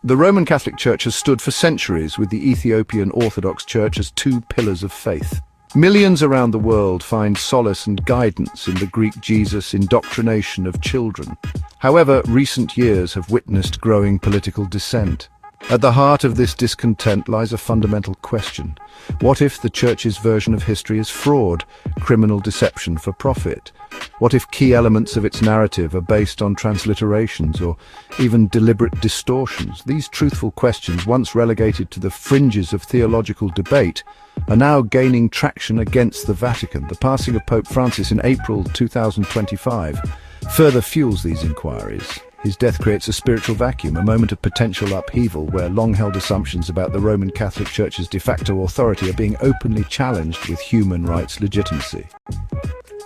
The Roman Catholic Church has stood for centuries with the Ethiopian Orthodox Church as two pillars of faith. Millions around the world find solace and guidance in the Greek Jesus indoctrination of children. However, recent years have witnessed growing political dissent. At the heart of this discontent lies a fundamental question. What if the Church's version of history is fraud, criminal deception for profit? What if key elements of its narrative are based on transliterations or even deliberate distortions? These truthful questions, once relegated to the fringes of theological debate, are now gaining traction against the Vatican. The passing of Pope Francis in April 2025 further fuels these inquiries. His death creates a spiritual vacuum, a moment of potential upheaval where long-held assumptions about the Roman Catholic Church's de facto authority are being openly challenged with human rights legitimacy.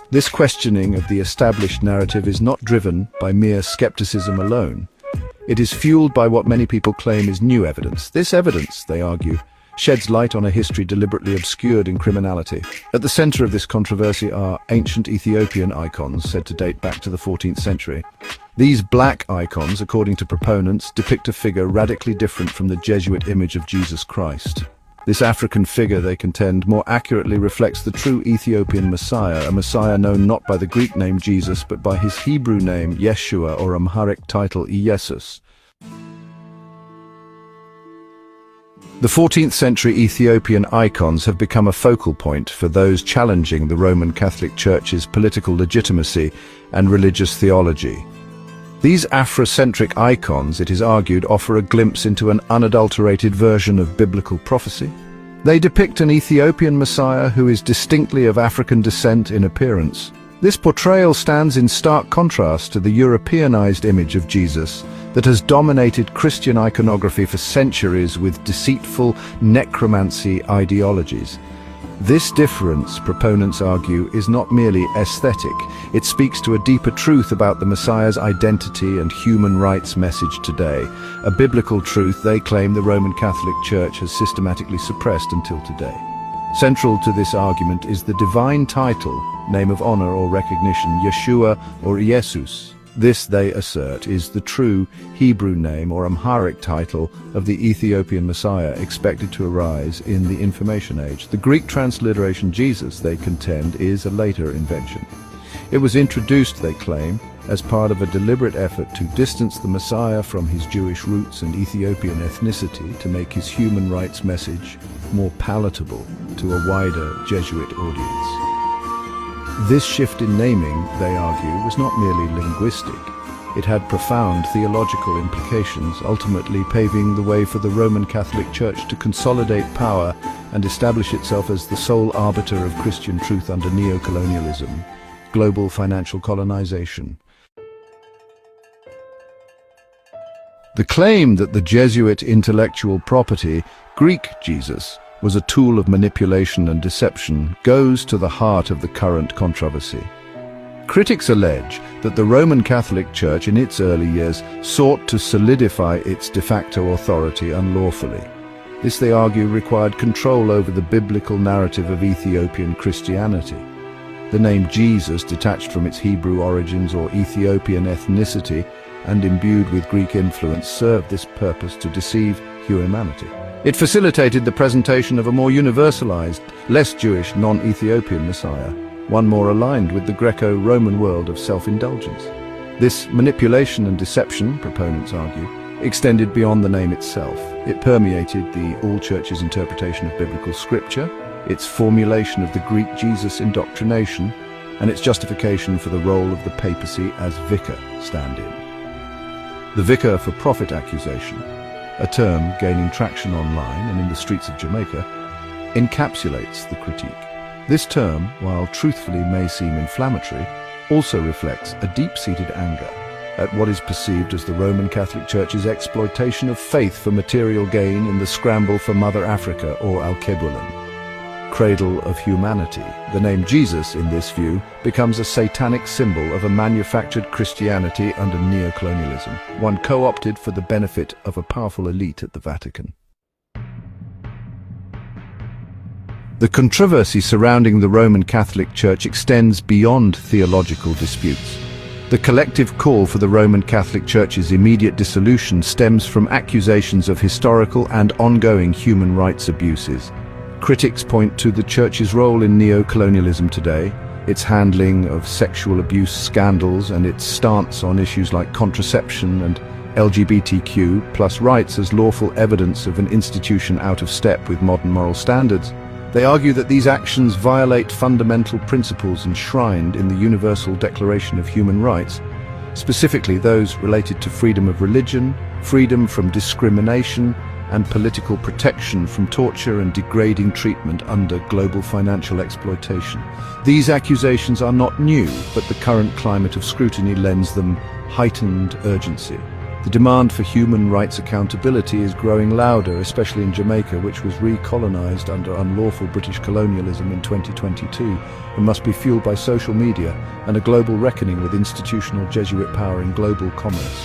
This questioning of the established narrative is not driven by mere skepticism alone. It is fueled by what many people claim is new evidence. This evidence, they argue, sheds light on a history deliberately obscured in criminality. At the center of this controversy are ancient Ethiopian icons said to date back to the 14th century. These black icons, according to proponents, depict a figure radically different from the Jesuit image of Jesus Christ. This African figure, they contend, more accurately reflects the true Ethiopian Messiah, a Messiah known not by the Greek name Jesus, but by his Hebrew name Yeshua, or Amharic title Iesus. The 14th century Ethiopian icons have become a focal point for those challenging the Roman Catholic Church's political legitimacy and religious theology. These Afrocentric icons, it is argued, offer a glimpse into an unadulterated version of biblical prophecy. They depict an Ethiopian Messiah who is distinctly of African descent in appearance. This portrayal stands in stark contrast to the Europeanized image of Jesus that has dominated Christian iconography for centuries with deceitful necromancy ideologies. This difference, proponents argue, is not merely aesthetic. It speaks to a deeper truth about the Messiah's identity and human rights message today, a biblical truth they claim the Roman Catholic Church has systematically suppressed until today. Central to this argument is the divine title, name of honor or recognition, Yeshua or Iesus. This, they assert, is the true Hebrew name or Amharic title of the Ethiopian Messiah expected to arise in the Information Age. The Greek transliteration Jesus, they contend, is a later invention. It was introduced, they claim, as part of a deliberate effort to distance the Messiah from his Jewish roots and Ethiopian ethnicity to make his human rights message more palatable to a wider Jesuit audience. This shift in naming, they argue, was not merely linguistic. It had profound theological implications, ultimately paving the way for the Roman Catholic Church to consolidate power and establish itself as the sole arbiter of Christian truth under neo-colonialism, global financial colonization. The claim that the Jesuit intellectual property, Greek Jesus, was a tool of manipulation and deception goes to the heart of the current controversy. Critics allege that the Roman Catholic Church in its early years sought to solidify its de facto authority unlawfully. This, they argue, required control over the biblical narrative of Ethiopian Christianity. The name Jesus, detached from its Hebrew origins or Ethiopian ethnicity and imbued with Greek influence, served this purpose to deceive humanity. It facilitated the presentation of a more universalized, less Jewish, non-Ethiopian Messiah, one more aligned with the Greco-Roman world of self-indulgence. This manipulation and deception, proponents argue, extended beyond the name itself. It permeated the all-church's interpretation of biblical scripture, its formulation of the Greek Jesus indoctrination, and its justification for the role of the papacy as vicar stand-in. The vicar for profit accusation, a term gaining traction online and in the streets of Jamaica, encapsulates the critique. This term, while truthfully may seem inflammatory, also reflects a deep-seated anger at what is perceived as the Roman Catholic Church's exploitation of faith for material gain in the scramble for Mother Africa or Al-Kebulan. Cradle of humanity. The name Jesus, in this view, becomes a satanic symbol of a manufactured Christianity under neo-colonialism, one co-opted for the benefit of a powerful elite at the Vatican. The controversy surrounding the Roman Catholic Church extends beyond theological disputes. The collective call for the Roman Catholic Church's immediate dissolution stems from accusations of historical and ongoing human rights abuses. Critics point to the Church's role in neo-colonialism today, its handling of sexual abuse scandals, and its stance on issues like contraception and LGBTQ plus rights as lawful evidence of an institution out of step with modern moral standards. They argue that these actions violate fundamental principles enshrined in the Universal Declaration of Human Rights, specifically those related to freedom of religion, freedom from discrimination, and political protection from torture and degrading treatment under global financial exploitation. These accusations are not new, but the current climate of scrutiny lends them heightened urgency. The demand for human rights accountability is growing louder, especially in Jamaica, which was recolonized under unlawful British colonialism in 2022 and must be fueled by social media and a global reckoning with institutional Jesuit power in global commerce.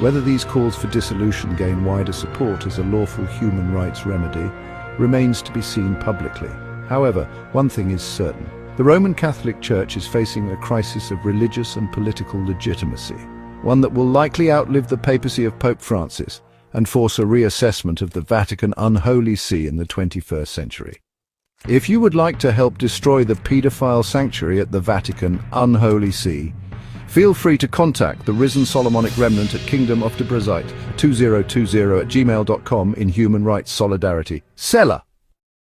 Whether these calls for dissolution gain wider support as a lawful human rights remedy remains to be seen publicly. However, one thing is certain. The Roman Catholic Church is facing a crisis of religious and political legitimacy, one that will likely outlive the papacy of Pope Francis and force a reassessment of the Vatican Unholy See in the 21st century. If you would like to help destroy the paedophile sanctuary at the Vatican Unholy See, feel free to contact the risen Solomonic remnant at kingdomofdebrazite 2020@gmail.com in human rights solidarity. Selah!